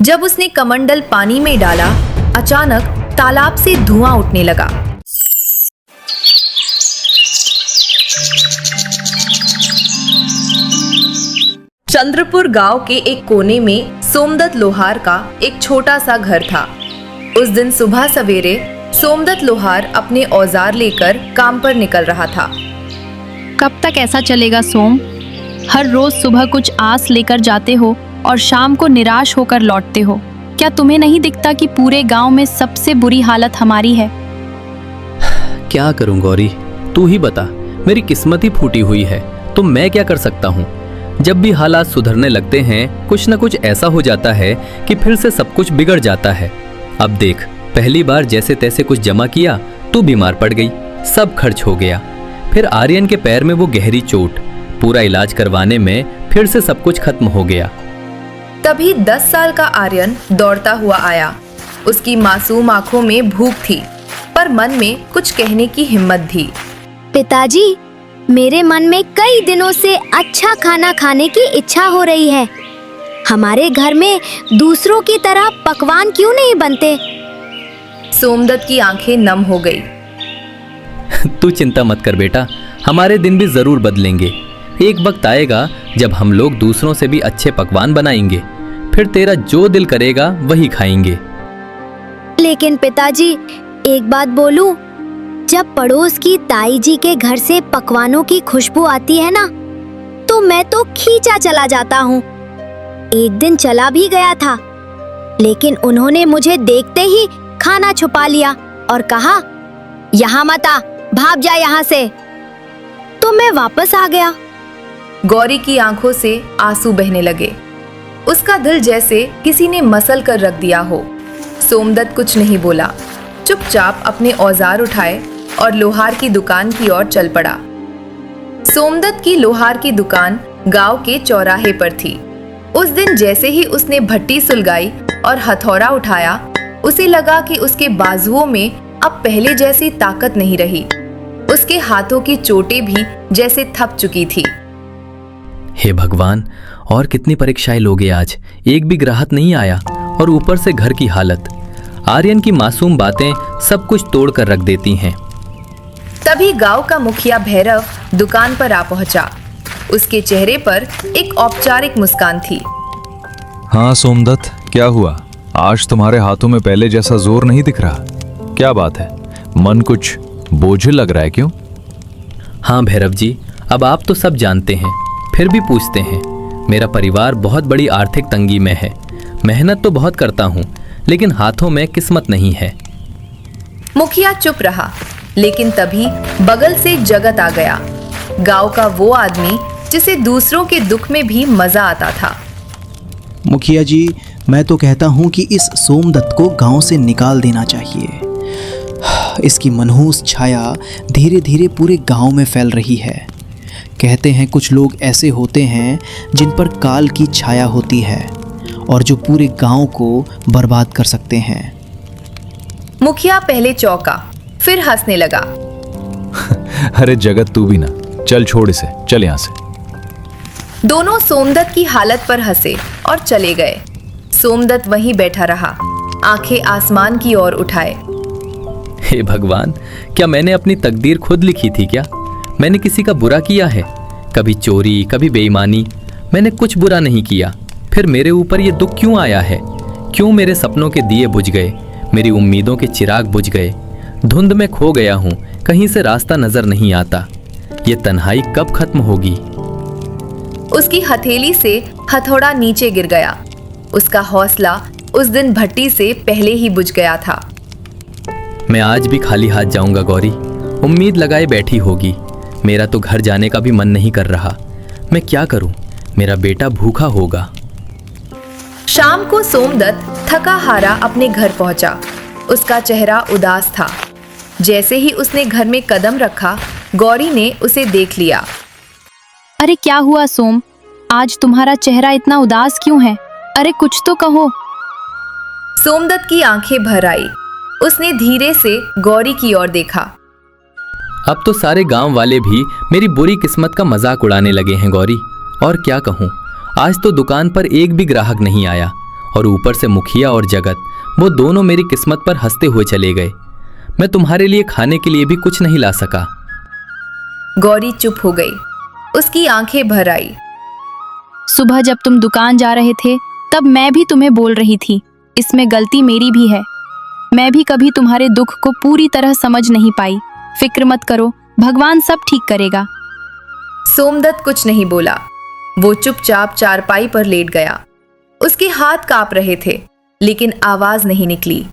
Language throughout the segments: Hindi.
जब उसने कमंडल पानी में डाला, अचानक तालाब से धुआं उठने लगा। चंद्रपुर गांव के एक कोने में सोमदत्त लोहार का एक छोटा सा घर था। उस दिन सुबह सवेरे सोमदत्त लोहार अपने औजार लेकर काम पर निकल रहा था। कब तक ऐसा चलेगा सोम? हर रोज सुबह कुछ आस लेकर जाते हो और शाम को निराश होकर लौटते हो। क्या तुम्हें नहीं दिखता कि पूरे गांव में सबसे बुरी हालत हमारी है? क्या करूं गौरी, तू ही बता। मेरी किस्मत ही फूटी हुई है, तो मैं क्या कर सकता हूं? जब भी हालात सुधरने लगते हैं, कुछ न कुछ ऐसा हो जाता है कि फिर से सब कुछ बिगड़ जाता है। अब देख, पहली बार जैसे तैसे कुछ जमा किया, तू बीमार पड़ गई, सब खर्च हो गया। फिर आर्यन के पैर में वो गहरी चोट, पूरा इलाज करवाने में फिर से सब कुछ खत्म हो गया। तभी 10 साल का आर्यन दौड़ता हुआ आया। उसकी मासूम आंखों में भूख थी, पर मन में कुछ कहने की हिम्मत थी। पिताजी, मेरे मन में कई दिनों से अच्छा खाना खाने की इच्छा हो रही है। हमारे घर में दूसरों की तरह पकवान क्यों नहीं बनते? सोमदत्त की आंखें नम हो गई। तू चिंता मत कर बेटा, हमारे दिन भी जरूर बदलेंगे। एक वक्त आएगा जब हम लोग दूसरों से भी अच्छे पकवान बनाएंगे। फिर तेरा जो दिल करेगा वही खाएंगे। लेकिन पिताजी, एक बात बोलूं, जब पड़ोस की ताई जी के घर से पकवानों की खुशबू आती है ना, तो मैं तो खींचा चला जाता हूँ। एक दिन चला भी गया था, लेकिन उन्होंने मुझे देखते ही खाना छुपा लिया और कहा, यहाँ मत आ, भाग जा यहाँ से। तो मैं वापस आ गया। गौरी की आंखों से आंसू बहने लगे। उसका दिल जैसे किसी ने मसल कर रख दिया हो। सोमदत्त कुछ नहीं बोला, चुपचाप अपने औजार उठाए और लोहार की दुकान की ओर चल पड़ा। सोमदत्त की लोहार की दुकान गांव के चौराहे पर थी। उस दिन जैसे ही उसने भट्टी सुलगाई और हथौड़ा उठाया, उसे लगा कि उसके बाजुओं में अब पहले जैसी ताकत नहीं रही। उसके हाथों की चोटें भी जैसे थक चुकी थी। हे भगवान, और कितनी परीक्षाएं लोगे आज। एक भी ग्राहक नहीं आया, और ऊपर से घर की हालत। आर्यन की मासूम बातें सब कुछ तोड़ कर रख देती हैं। तभी गांव का मुखिया भैरव दुकान पर आ पहुंचा। उसके चेहरे पर एक औपचारिक मुस्कान थी। हाँ सोमदत्त, क्या हुआ? आज तुम्हारे हाथों में पहले जैसा जोर नहीं दिख रहा। क्या बात है? मन कुछ बोझिल लग रहा है, क्यों? हाँ भैरव जी, अब आप तो सब जानते हैं, फिर भी पूछते हैं। मेरा परिवार बहुत बड़ी आर्थिक तंगी में है। मेहनत तो बहुत करता हूँ, लेकिन हाथों में किस्मत नहीं है। मुखिया चुप रहा, लेकिन तभी बगल से जगत आ गया। गांव का वो आदमी जिसे दूसरों के दुख में भी मजा आता था। मुखिया जी, मैं तो कहता हूँ कि इस सोमदत्त को गांव से निकाल देना चाहिए। इसकी मनहूस छाया धीरे धीरे पूरे गांव में फैल रही है। कहते हैं कुछ लोग ऐसे होते हैं जिन पर काल की छाया होती है और जो पूरे गांव को बर्बाद कर सकते हैं। मुखिया पहले चौंका, फिर हंसने लगा। अरे जगत, तू भी ना, चल छोड़ इसे, चल यहाँ से। दोनों सोमदत्त की हालत पर हंसे और चले गए। सोमदत्त वहीं बैठा रहा, आंखें आसमान की ओर उठाए। हे भगवान, क्या मैंने अपनी तकदीर खुद लिखी थी क्या? मैंने किसी का बुरा किया है? कभी चोरी, कभी बेईमानी। मैंने कुछ बुरा नहीं किया, फिर मेरे ऊपर ये दुख क्यों आया है? क्यों मेरे सपनों के दिए बुझ गए, मेरी उम्मीदों के चिराग बुझ गए? धुंध में खो गया हूँ, कहीं से रास्ता नजर नहीं आता। ये तन्हाई कब खत्म होगी? उसकी हथेली से हथौड़ा नीचे गिर गया। उसका हौसला उस दिन भट्टी से पहले ही बुझ गया था। मैं आज भी खाली हाथ जाऊंगा गौरी, उम्मीद लगाए बैठी होगी। मेरा तो घर जाने का भी मन नहीं कर रहा। मैं क्या करूं? मेरा बेटा भूखा होगा। शाम को सोमदत्त थका हारा अपने घर पहुंचा। उसका चेहरा उदास था। जैसे ही उसने घर में कदम रखा, गौरी ने उसे देख लिया। अरे क्या हुआ सोम? आज तुम्हारा चेहरा इतना उदास क्यों है? अरे कुछ तो कहो। सोमदत्त की आंखें भर आई। उसने धीरे से गौरी की ओर देखा। अब तो सारे गांव वाले भी मेरी बुरी किस्मत का मजाक उड़ाने लगे हैं गौरी। और क्या कहूँ, आज तो दुकान पर एक भी ग्राहक नहीं आया और ऊपर से मुखिया और जगत, वो दोनों मेरी किस्मत पर हंसते हुए चले गए। मैं तुम्हारे लिए खाने के लिए भी कुछ नहीं ला सका। गौरी चुप हो गई। उसकी आंखें भर आई। सुबह जब तुम दुकान जा रहे थे तब मैं भी तुम्हें बोल रही थी, इसमें गलती मेरी भी है। मैं भी कभी तुम्हारे दुख को पूरी तरह समझ नहीं पाई। फिक्र मत करो, भगवान सब ठीक करेगा। सोमदत्त कुछ नहीं बोला। वो चुपचाप चारपाई पर लेट गया। उसके हाथ कांप रहे थे, लेकिन आवाज नहीं निकली।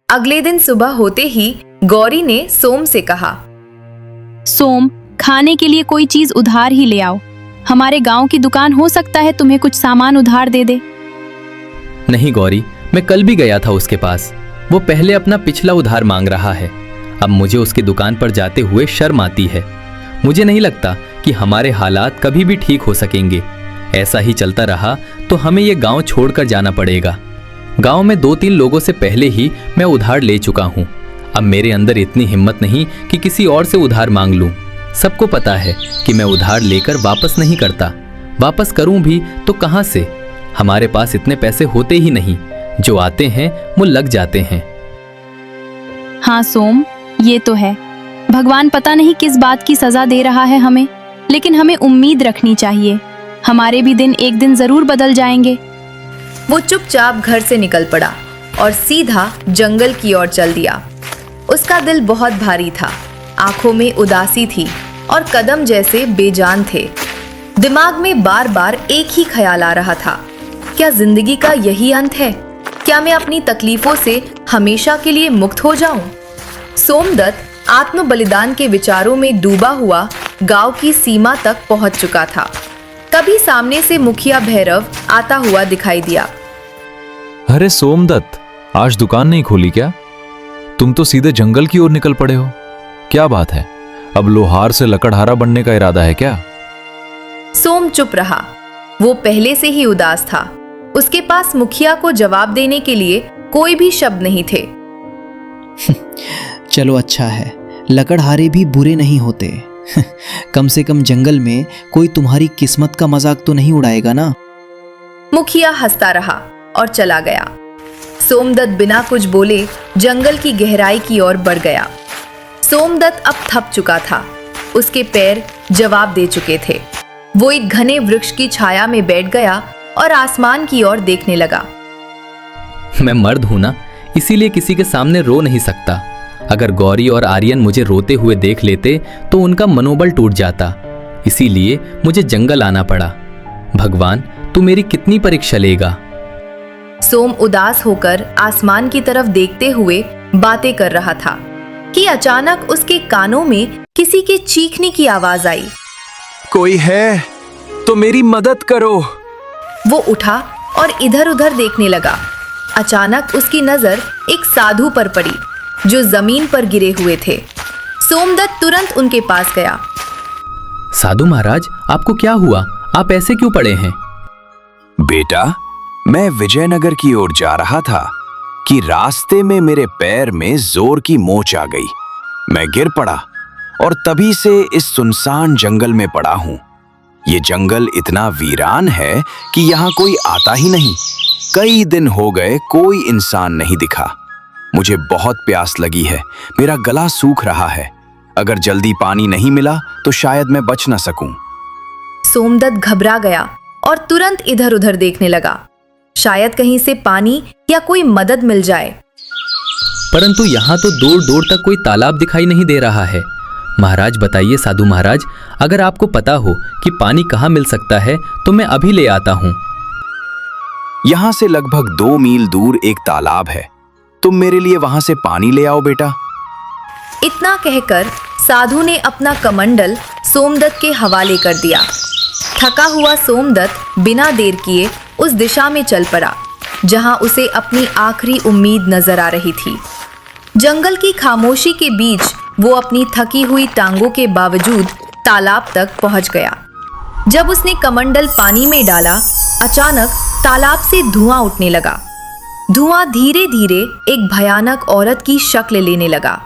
अगले दिन सुबह होते ही गौरी ने सोम से कहा, सोम, खाने के लिए कोई चीज उधार ही ले आओ। हमारे गांव की दुकान हो सकता है तुम्हें कुछ सामान उधार दे दे। नहीं गौरी, मैं कल भी गया था उसके पास। वो पहले अपना पिछला उधार मांग रहा है। अब मुझे उसकी दुकान पर जाते हुए शर्म आती है। मुझे नहीं लगता कि हमारे हालात कभी भी ठीक हो सकेंगे। ऐसा ही चलता रहा तो हमें ये गांव छोड़कर जाना पड़ेगा। गांव में 2-3 लोगों से पहले ही मैं उधार ले चुका हूँ। अब मेरे अंदर इतनी हिम्मत नहीं कि किसी और से उधार मांग लूं। सबको पता है कि मैं उधार लेकर वापस नहीं करता। वापस करूं भी तो कहां से? हमारे पास इतने पैसे होते ही नहीं। जो आते हैं वो लग जाते हैं। हाँ सोम, ये तो है। भगवान पता नहीं किस बात की सजा दे रहा है हमें, लेकिन हमें उम्मीद रखनी चाहिए। हमारे भी दिन एक दिन जरूर बदल जाएंगे। वो चुपचाप घर से निकल पड़ा और सीधा जंगल की ओर चल दिया। उसका दिल बहुत भारी था, आंखों में उदासी थी और कदम जैसे बेजान थे। दिमाग में बार बार एक ही ख्याल आ रहा था, क्या जिंदगी का यही अंत है? क्या मैं अपनी तकलीफों से हमेशा के लिए मुक्त हो जाऊं? सोमदत्त आत्म बलिदान के विचारों में डूबा हुआ गांव की सीमा तक पहुंच चुका था। तभी सामने से मुखिया भैरव आता हुआ दिखाई दिया। अरे सोमदत्त, आज दुकान नहीं खोली क्या? तुम तो सीधे जंगल की ओर निकल पड़े हो। क्या बात है? अब लोहार से लकड़हारा बनने का इरादा है क्या? सोम चुप रहा। वो पहले से ही उदास था। उसके पास मुखिया को जवाब देने के लिए कोई भी शब्द नहीं थे। चलो अच्छा है, लकड़हारे भी बुरे नहीं होते। कम से कम जंगल में कोई तुम्हारी किस्मत का मजाक तो नहीं उड़ाएगा ना। मुखिया हंसता रहा और चला गया। सोमदत्त बिना कुछ बोले जंगल की गहराई की ओर बढ़ गया। सोमदत्त अब थक चुका था। उसके पैर जवाब दे चुके थे। वो एक घने वृक्ष की छाया में बैठ गया और आसमान की ओर देखने लगा। मैं मर्द हूं ना, इसीलिए किसी के सामने रो नहीं सकता। अगर गौरी और आर्यन मुझे रोते हुए देख लेते तो उनका मनोबल टूट जाता। इसीलिए मुझे जंगल आना पड़ा। भगवान, तू मेरी कितनी परीक्षा लेगा? सोम उदास होकर आसमान की तरफ देखते हुए बातें कर रहा था कि अचानक उसके कानों में किसी के चीखने की आवाज आई। कोई है तो मेरी मदद करो। वो उठा और इधर उधर देखने लगा। अचानक उसकी नजर एक साधु पर पड़ी जो जमीन पर गिरे हुए थे। सोमदत्त तुरंत उनके पास गया। साधु महाराज, आपको क्या हुआ? आप ऐसे क्यों पड़े हैं? बेटा, मैं विजयनगर की ओर जा रहा था कि रास्ते में मेरे पैर में जोर की मोच आ गई। मैं गिर पड़ा और तभी से इस सुनसान जंगल में पड़ा हूं। ये जंगल इतना वीरान है कि यहाँ कोई आता ही नहीं। कई दिन हो गए कोई इंसान नहीं दिखा। मुझे बहुत प्यास लगी है, मेरा गला सूख रहा है। अगर जल्दी पानी नहीं मिला तो शायद मैं बच न सकूं। सोमदत्त घबरा गया और तुरंत इधर उधर देखने लगा। शायद कहीं से पानी या कोई मदद मिल जाए। परंतु यहाँ तो दूर दूर तक कोई तालाब दिखाई नहीं दे रहा है। महाराज बताइए साधु महाराज, अगर आपको पता हो कि पानी कहाँ मिल सकता है तो मैं अभी ले आता हूँ। यहाँ से लगभग 2 मील दूर एक तालाब है। तुम मेरे लिए वहां से पानी ले आओ बेटा। इतना कहकर साधु ने अपना कमंडल सोमदत्त के हवाले कर दिया। थका हुआ सोमदत्त बिना देर किए उस दिशा में चल पड़ा जहां उसे अपनी आखिरी उम्मीद नजर आ रही थी। जंगल की खामोशी के बीच वो अपनी थकी हुई टांगों के बावजूद तालाब तक पहुंच गया। जब उसने कमंडल पानी में डाला, अचानक तालाब से धुआं उठने लगा। धुआं धीरे धीरे एक भयानक औरत की शक्ल लेने लगा।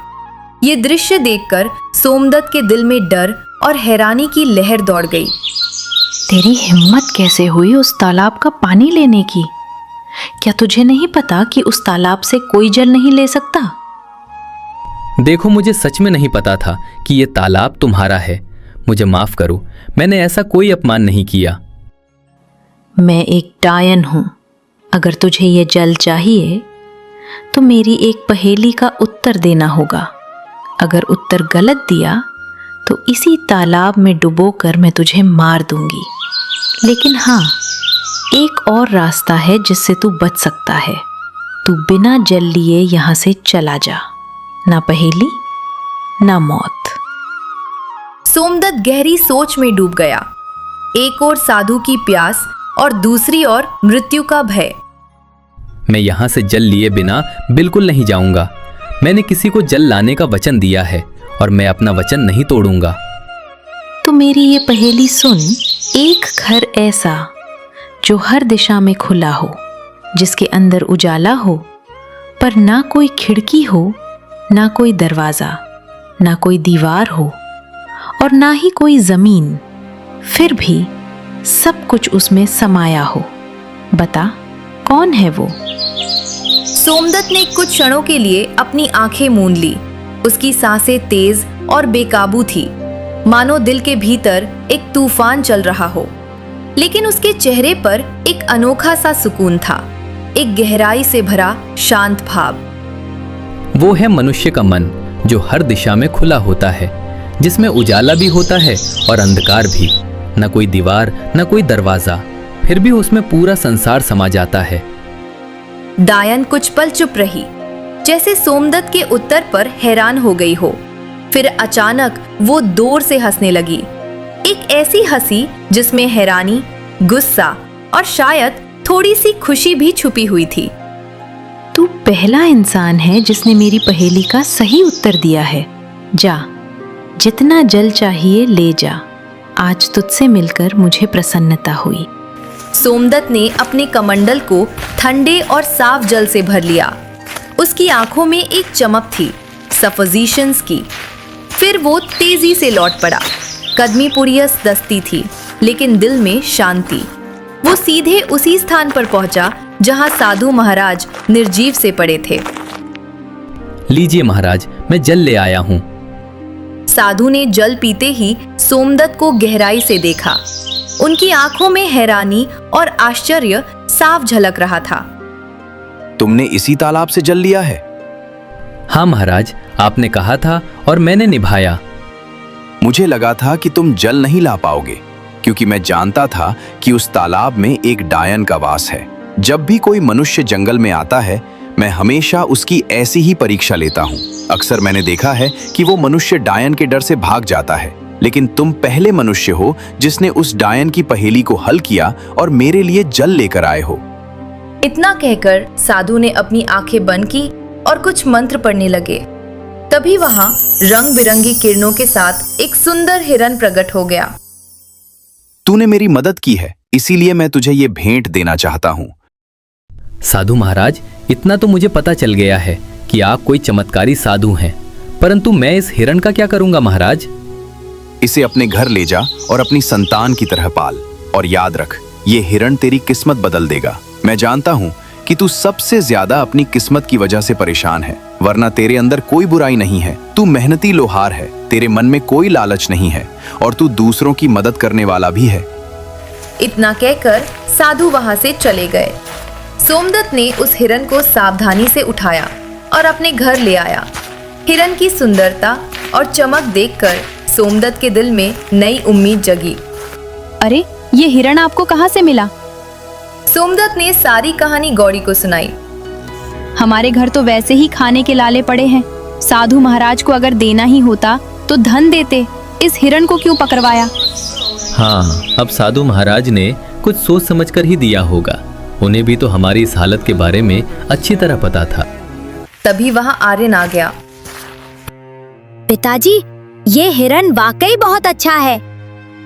ये दृश्य देखकर सोमदत्त के दिल में डर और हैरानी की लहर दौड़ गई। तेरी हिम्मत कैसे हुई उस तालाब का पानी लेने की? क्या तुझे नहीं पता कि उस तालाब से कोई जल नहीं ले सकता? देखो, मुझे सच में नहीं पता था कि ये तालाब तुम्हारा है। मुझे माफ करो, मैंने ऐसा कोई अपमान नहीं किया। मैं एक डायन हूं। अगर तुझे ये जल चाहिए तो मेरी एक पहेली का उत्तर देना होगा। अगर उत्तर गलत दिया तो इसी तालाब में डुबोकर मैं तुझे मार दूंगी। लेकिन हाँ, एक और रास्ता है जिससे तू बच सकता है। तू बिना जल लिए यहाँ से चला जा। ना पहेली ना मौत। सोमदत्त गहरी सोच में डूब गया। एक ओर साधु की प्यास और दूसरी ओर मृत्यु का भय। मैं यहाँ से जल लिए बिना बिल्कुल नहीं जाऊंगा। मैंने किसी को जल लाने का वचन दिया है और मैं अपना वचन नहीं तोड़ूंगा। तो मेरी ये पहेली सुन। एक घर ऐसा जो हर दिशा में खुला हो, जिसके अंदर उजाला हो, पर ना कोई खिड़की हो, ना कोई दरवाजा, ना कोई दीवार हो और ना ही कोई जमीन, फिर भी सब कुछ उसमें समाया हो। बता, कौन है वो? सोमदत्त ने कुछ क्षणों के लिए अपनी आंखें मूंद ली। उसकी सांसें तेज और बेकाबू थी, मानो दिल के भीतर एक तूफान चल रहा हो। लेकिन उसके चेहरे पर एक अनोखा सा सुकून था, एक गहराई से भरा शांत भाव। वो है मनुष्य का मन, जो हर दिशा में खुला होता है, जिसमें उजाला भी होता है और अंधकार भी। न कोई दीवार, न कोई दरवाजा, फिर भी उसमें पूरा संसार समा जाता है। डायन कुछ पल चुप रही, जैसे सोमदत्त के उत्तर पर हैरान हो गई हो। फिर अचानक वो जोर से हंसने लगी, एक ऐसी हंसी जिसमें हैरानी, गुस्सा और शायद थोड़ी सी खुशी भी छुपी हुई थी। तू पहला इंसान है जिसने मेरी पहेली का सही उत्तर दिया है। जा, जितना जल चाहिए ले जा। आज तुझसे मिलकर मुझे प्रसन्नता हुई। सोमदत्त ने अपने कमंडल को ठंडे और साफ जल से भर लिया। उसकी आंखों में एक चमक थी, सफोजिशंस की। फिर वो तेजी से लौट पड़ा। कदमी पुरियस दस्ती थी, लेकिन दिल में शांति। वो सीधे उसी स्थान पर पहुंचा जहां साधु महाराज निर्जीव से पड़े थे। लीजिए महाराज, मैं जल ले आया हूँ। साधु ने जल पीते ही सोमदत्त को गहराई से देखा। उनकी आंखों में हैरानी और आश्चर्य साफ झलक रहा था। तुमने इसी तालाब से जल लिया है? हाँ महाराज, आपने कहा था और मैंने निभाया। मुझे लगा था कि तुम जल नहीं ला पाओगे, क्योंकि मैं जानता था कि उस तालाब में एक डायन का वास है। जब भी कोई मनुष्य जंगल में आता है, मैं हमेशा उसकी ऐसी ही परीक्षा लेता हूँ। अक्सर मैंने देखा है कि वो मनुष्य डायन के डर से भाग जाता है, लेकिन तुम पहले मनुष्य हो जिसने उस डायन की पहेली को हल किया और मेरे लिए जल लेकर आए हो। इतना कहकर साधु ने अपनी आंखें बंद की और कुछ मंत्र पढ़ने लगे। तभी वहां रंग बिरंगी किरणों के साथ एक सुंदर हिरन प्रकट हो गया। तूने मेरी मदद की है, इसीलिए मैं तुझे ये भेंट देना चाहता हूँ। साधु महाराज, इतना तो मुझे पता चल गया है कि आप कोई चमत्कारी साधु हैं, परंतु मैं इस हिरन का क्या करूंगा महाराज? इसे अपने घर ले जा और अपनी संतान की तरह पाल। और याद रख, ये हिरन तेरी किस्मत बदल देगा। मैं जानता हूँ कि तू सबसे ज्यादा अपनी किस्मत की वजह से परेशान है, वरना तेरे अंदर कोई बुराई नहीं है। तू मेहनती लोहार है, तेरे मन में कोई लालच नहीं है और तू दूसरों की मदद करने वाला भी है। इतना कहकर साधु वहां से चले गए। सोमदत्त ने उस हिरन को सावधानी से उठाया और अपने घर ले आया। हिरन की सुंदरता और चमक देखकर सोमदत्त के दिल में नई उम्मीद जगी। अरे, ये हिरण आपको कहाँ से मिला? सोमदत्त ने सारी कहानी गौरी को सुनाई। हमारे घर तो वैसे ही खाने के लाले पड़े हैं। साधु महाराज को अगर देना ही होता तो धन देते, इस हिरण को क्यों पकड़वाया? हाँ, अब साधु महाराज ने कुछ सोच समझकर ही दिया होगा। उन्हें भी तो हमारी इस हालत के बारे में अच्छी तरह पता था। तभी वहां आर्यन आ गया। पिताजी, ये हिरन वाकई बहुत अच्छा है।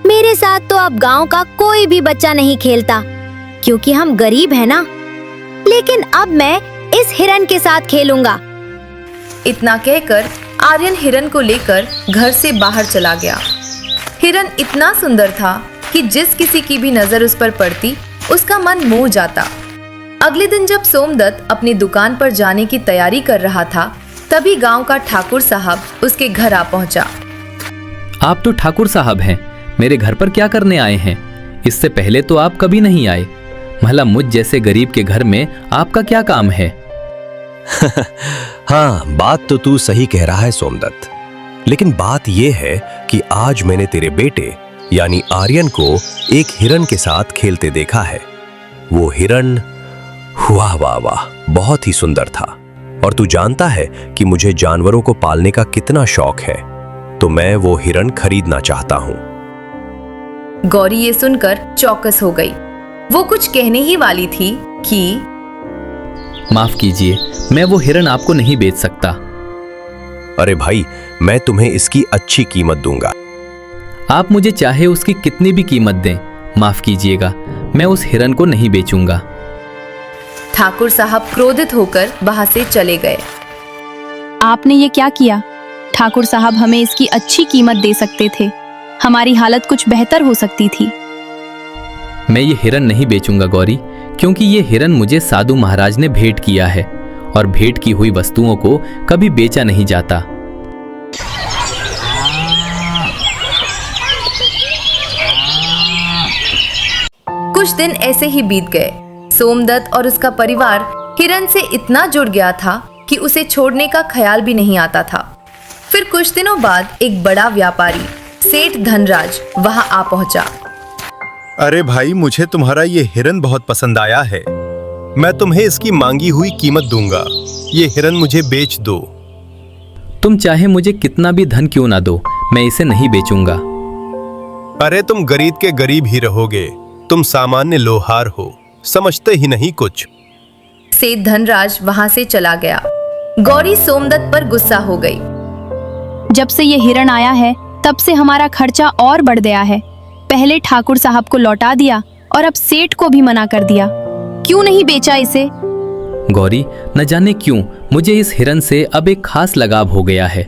मेरे साथ तो अब गांव का कोई भी बच्चा नहीं खेलता, क्योंकि हम गरीब हैं ना। लेकिन अब मैं इस हिरन के साथ खेलूंगा। इतना कहकर आर्यन हिरन को लेकर घर से बाहर चला गया। हिरन इतना सुंदर था कि जिस किसी की भी नजर उस पर पड़ती उसका मन मोह जाता। अगले दिन जब सोमदत्त अपनी दुकान पर जाने की तैयारी कर रहा था, तभी गांव का ठाकुर साहब उसके घर आ पहुंचा। आप तो ठाकुर साहब हैं, मेरे घर पर क्या करने आए हैं? इससे पहले तो आप कभी नहीं आए। भला मुझ जैसे गरीब के घर में आपका क्या काम है? हाँ, बात तो तू सही कह रहा है सोमदत्त, लेकिन बात यह है कि आज मैंने तेरे बेटे यानी आर्यन को एक हिरन के साथ खेलते देखा है। वो हिरन, वाह वाह वाह, बहुत ही सुंदर था। और तू जानता है कि मुझे जानवरों को पालने का कितना शौक है, तो मैं वो हिरन खरीदना चाहता हूँ। गौरी ये सुनकर चौकस हो गई। वो कुछ कहने ही वाली थी कि माफ कीजिए, मैं वो हिरन आपको नहीं बेच सकता। अरे भाई, मैं तुम्हें इसकी अच्छी कीमत दूंगा। आप मुझे चाहे उसकी कितनी भी कीमत दें, माफ कीजिएगा, मैं उस हिरन को नहीं बेचूंगा। ठाकुर साहब क्रोधित होकर वहां से चले गए। आपने ये क्या किया? ठाकुर साहब हमें इसकी अच्छी कीमत दे सकते थे, हमारी हालत कुछ बेहतर हो सकती थी। मैं ये हिरन नहीं बेचूंगा गौरी, क्योंकि ये हिरन मुझे साधु महाराज ने भेंट किया है और भेंट की हुई वस्तुओं को कभी बेचा नहीं जाता। कुछ दिन ऐसे ही बीत गए। सोमदत्त और उसका परिवार हिरन से इतना जुड़ गया था कि उसे छोड़ने का ख्याल भी नहीं आता था। फिर कुछ दिनों बाद एक बड़ा व्यापारी सेठ धनराज वहां आ पहुंचा। अरे भाई, मुझे तुम्हारा ये हिरन बहुत पसंद आया है। मैं तुम्हें इसकी मांगी हुई कीमत दूंगा। ये हिरन मुझे बेच दो। तुम चाहे मुझे कितना भी धन क्यों ना दो, मैं इसे नहीं बेचूंगा। अरे तुम गरीब के गरीब ही रहोगे। तुम सामान्य लोहार हो, समझते ही नहीं कुछ। सेठ धनराज वहां से चला गया। गौरी सोमदत्त पर गुस्सा हो गई। जब से ये हिरन आया है तब से हमारा खर्चा और बढ़ गया है। पहले ठाकुर साहब को लौटा दिया और अब सेठ को भी मना कर दिया। क्यों नहीं बेचा इसे? गौरी, न जाने क्यों मुझे इस हिरन से अब एक खास लगाव हो गया है।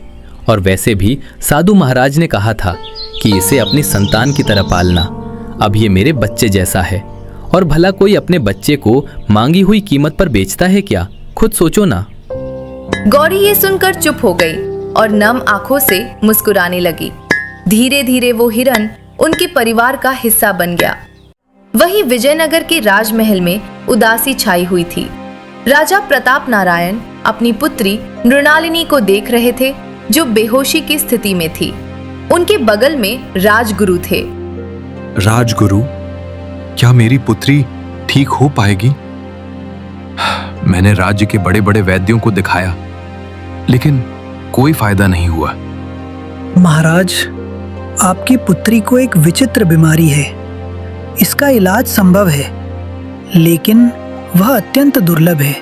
और वैसे भी साधु महाराज ने कहा था कि इसे अपनी संतान की तरह पालना। अब ये मेरे बच्चे जैसा है, और भला कोई अपने बच्चे को मांगी हुई कीमत पर बेचता है क्या? खुद सोचो ना। गौरी ये सुनकर चुप हो गई और नम आंखों से मुस्कुराने लगी। धीरे धीरे वो हिरन उनके परिवार का हिस्सा बन गया। वहीं विजयनगर के राजमहल में उदासी छाई हुई थी। राजा प्रताप नारायण अपनी पुत्री मृणालिनी को देख रहे थे, जो बेहोशी की स्थिति में थी। उनके बगल में राजगुरु थे। राजगुरु, क्या मेरी पुत्री ठीक हो पाएगी? मैंने राज्य के बड़े बड़े वैद्यों को दिखाया, लेकिन कोई फायदा नहीं हुआ। महाराज, आपकी पुत्री को एक विचित्र बीमारी है। इसका इलाज संभव है, लेकिन वह अत्यंत दुर्लभ है।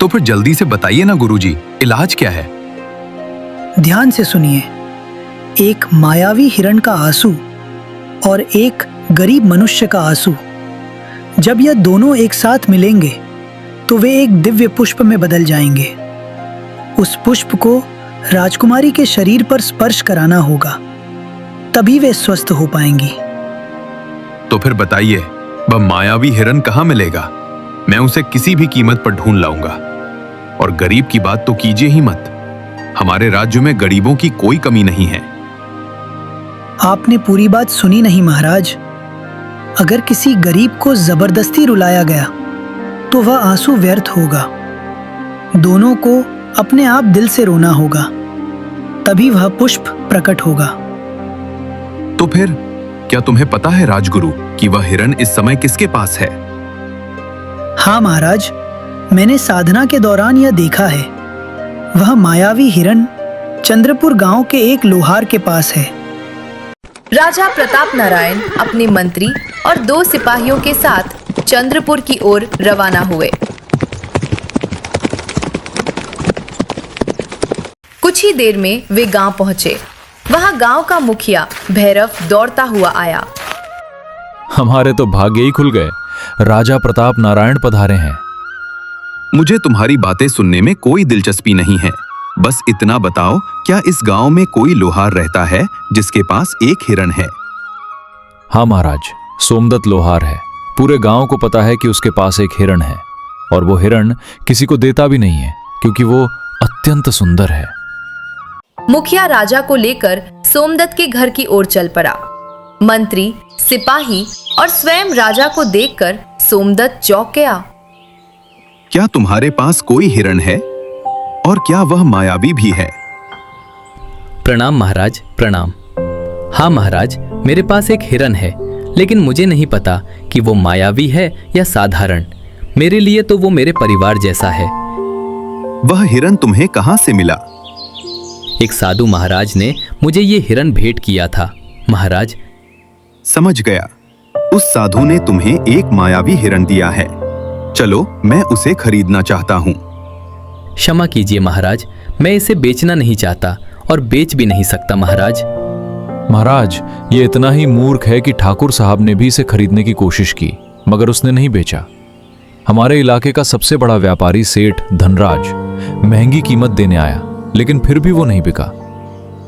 तो फिर जल्दी से बताइए ना गुरुजी, इलाज क्या है? ध्यान से सुनिए। एक मायावी हिरण का आंसू और एक गरीब मनुष्य का आंसू, जब यह दोनों एक साथ मिलेंगे तो वे एक दिव्य पुष्प में बदल जाएंगे। उस पुष्प को राजकुमारी के शरीर पर स्पर्श कराना होगा, तभी वे स्वस्थ हो पाएंगी। तो फिर बताइए, वह मायावी हिरन कहाँ मिलेगा? मैं उसे किसी भी कीमत पर ढूंढ लाऊंगा। और गरीब की बात तो कीजिए ही मत। हमारे राज्य में गरीबों की कोई कमी नहीं है। आपने पूरी बात सुनी नहीं महाराज। अगर किसी गरीब को जबरदस्ती रुलाया गया तो वह आंसू व्यर्थ होगा। दोनों को अपने आप दिल से रोना होगा, तभी वह पुष्प प्रकट होगा। तो फिर क्या तुम्हें पता है राजगुरु कि वह हिरन इस समय किसके पास है? हाँ महाराज, मैंने साधना के दौरान यह देखा है। वह मायावी हिरन चंद्रपुर गांव के एक लोहार के पास है। राजा प्रताप नारायण अपने मंत्री और 2 सिपाहियों के साथ चंद्रपुर की ओर रवाना हुए। कुछ ही देर में वे गांव पहुंचे। वहां गांव का मुखिया भैरव दौड़ता हुआ आया। हमारे तो भाग्य ही खुल गए, राजा प्रताप नारायण पधारे हैं। मुझे तुम्हारी बातें सुनने में कोई दिलचस्पी नहीं है। बस इतना बताओ, क्या इस गांव में कोई लोहार रहता है जिसके पास एक हिरण है? हाँ महाराज, सोमदत्त लोहार है। पूरे गांव को पता है कि उसके पास एक हिरण है, और वो हिरण किसी को देता भी नहीं है क्योंकि वो अत्यंत सुंदर है। मुखिया राजा को लेकर सोमदत्त के घर की ओर चल पड़ा। मंत्री, सिपाही और स्वयं राजा को देखकर सोमदत्त चौंक गया। क्या तुम्हारे पास कोई हिरण है? और क्या वह मायावी भी है? प्रणाम महाराज, प्रणाम। हाँ महाराज, मेरे पास एक हिरण है, लेकिन मुझे नहीं पता कि वो मायावी है या साधारण। मेरे लिए तो वो मेरे परिवार जैसा है। वह हिरण तुम्हें कहां से मिला? एक साधु महाराज ने मुझे ये हिरण भेंट किया था महाराज। समझ गया, उस साधु ने तुम्हें एक मायावी हिरण दिया है। चलो, मैं उसे खरीदना चाहता हूँ। क्षमा कीजिए महाराज, मैं इसे बेचना नहीं चाहता और बेच भी नहीं सकता महाराज। महाराज, ये इतना ही मूर्ख है कि ठाकुर साहब ने भी इसे खरीदने की कोशिश की, मगर उसने नहीं बेचा। हमारे इलाके का सबसे बड़ा व्यापारी सेठ धनराज महंगी कीमत देने आया, लेकिन फिर भी वो नहीं बिका,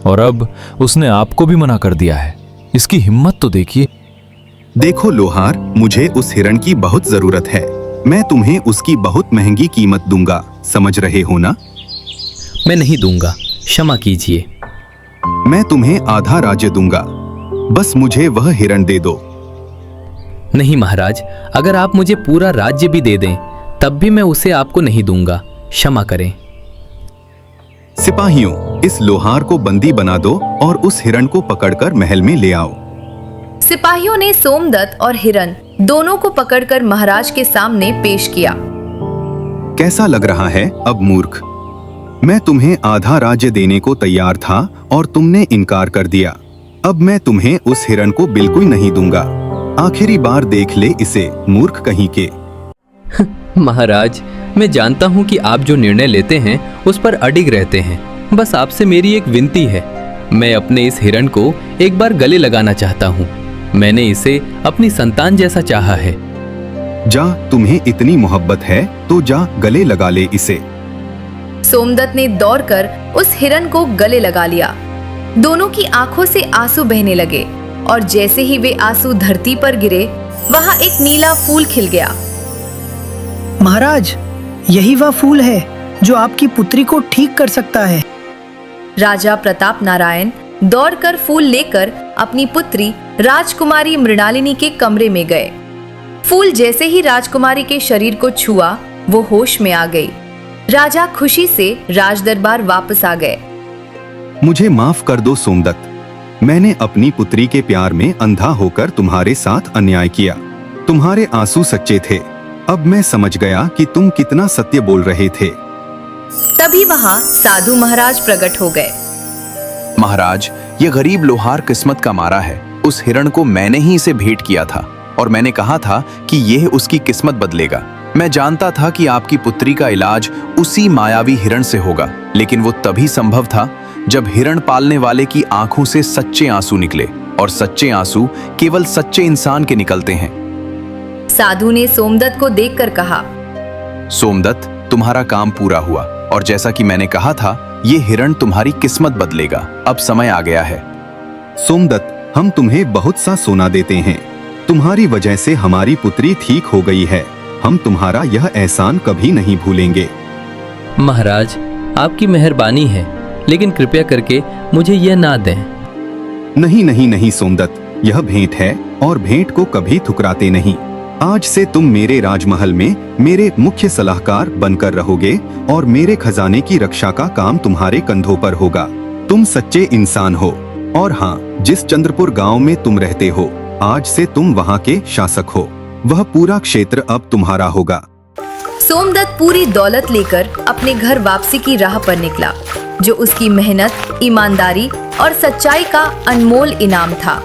और अब उसने आपको भी मना कर दिया है। इसकी हिम्मत तो देखिए। देखो लोहार, मुझे उस हिरण की बहुत जरूरत है। मैं तुम्हें उसकी बहुत महंगी कीमत दूंगा, समझ रहे हो ना? मैं नहीं दूंगा, क्षमा कीजिए। मैं तुम्हें आधा राज्य दूंगा, बस मुझे वह हिरण दे दो। नहीं महाराज, अगर आप मुझे पूरा राज्य भी दे दें तब भी मैं उसे आपको नहीं दूंगा, क्षमा करें। सिपाहियों, इस लोहार को बंदी बना दो और उस हिरण को पकड़कर महल में ले आओ। सिपाहियों ने सोमदत्त और हिरण दोनों को पकड़कर महाराज के सामने पेश किया। कैसा लग रहा है अब मूर्ख? मैं तुम्हें आधा राज्य देने को तैयार था और तुमने इनकार कर दिया। अब मैं तुम्हें उस हिरण को बिल्कुल नहीं दूंगा। आखिरी बार देख ले इसे, मूर्ख कहीं के। महाराज, मैं जानता हूँ कि आप जो निर्णय लेते हैं उस पर अडिग रहते हैं। बस आपसे मेरी एक विनती है, मैं अपने इस हिरण को एक बार गले लगाना चाहता हूँ। मैंने इसे अपनी संतान जैसा चाहा है। जा, तुम्हें इतनी मोहब्बत है तो जा गले लगा ले इसे। सोमदत्त ने दौड़कर उस हिरण को गले लगा लिया। दोनों की आंखों से आंसू बहने लगे और जैसे ही वे आंसू धरती पर गिरे, वहां एक नीला फूल खिल गया। महाराज, यही वह फूल है जो आपकी पुत्री को ठीक कर सकता है। राजा प्रताप नारायण दौड़कर फूल लेकर अपनी पुत्री राजकुमारी मृणालिनी के कमरे में गए। फूल जैसे ही राजकुमारी के शरीर को छुआ, वो होश में आ गई। राजा खुशी से राजदरबार वापस आ गए। मुझे माफ कर दो सोमदत्त, मैंने अपनी पुत्री के प्यार में अंधा होकर तुम्हारे साथ अन्याय किया। तुम्हारे आंसू सच्चे थे। अब मैं समझ गया कि तुम कितना सत्य बोल रहे थे। तभी वहां साधु महाराज प्रकट हो गए। महाराज, ये गरीब लोहार किस्मत का मारा है। उस हिरण को मैंने ही इसे भेंट किया था और मैंने कहा था कि यह उसकी किस्मत बदलेगा। मैं जानता था कि आपकी पुत्री का इलाज उसी मायावी हिरण से होगा, लेकिन वो तभी संभव था जब हिरण पालने वाले की आंखों से सच्चे आंसू निकले, और सच्चे आंसू केवल सच्चे इंसान के निकलते हैं। साधु ने सोमदत्त को देखकर कहा, सोमदत्त, तुम्हारा काम पूरा हुआ, और जैसा कि मैंने कहा था, ये हिरण तुम्हारी किस्मत बदलेगा। अब समय आ गया है। सोमदत्त, हम तुम्हें बहुत सा सोना देते हैं। तुम्हारी वजह से हमारी पुत्री ठीक हो गई है। हम तुम्हारा यह एहसान कभी नहीं भूलेंगे। महाराज, आपकी मेहरबानी है, लेकिन कृपया करके मुझे यह ना दें। नहीं नहीं नहीं सोमदत्त, यह भेंट है और भेंट को कभी ठुकराते नहीं। आज से तुम मेरे राजमहल में मेरे मुख्य सलाहकार बनकर रहोगे और मेरे खजाने की रक्षा का काम तुम्हारे कंधों पर होगा। तुम सच्चे इंसान हो। और हाँ, जिस चंद्रपुर गांव में तुम रहते हो, आज से तुम वहां के शासक हो। वह पूरा क्षेत्र अब तुम्हारा होगा। सोमदत्त पूरी दौलत लेकर अपने घर वापसी की राह पर निकला, जो उसकी मेहनत, ईमानदारी और सच्चाई का अनमोल इनाम था।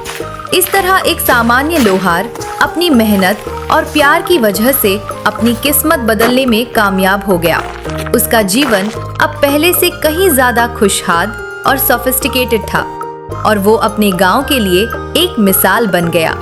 इस तरह एक सामान्य लोहार अपनी मेहनत और प्यार की वजह से अपनी किस्मत बदलने में कामयाब हो गया। उसका जीवन अब पहले से कहीं ज्यादा खुशहाल और सोफिस्टिकेटेड था, और वो अपने गांव के लिए एक मिसाल बन गया।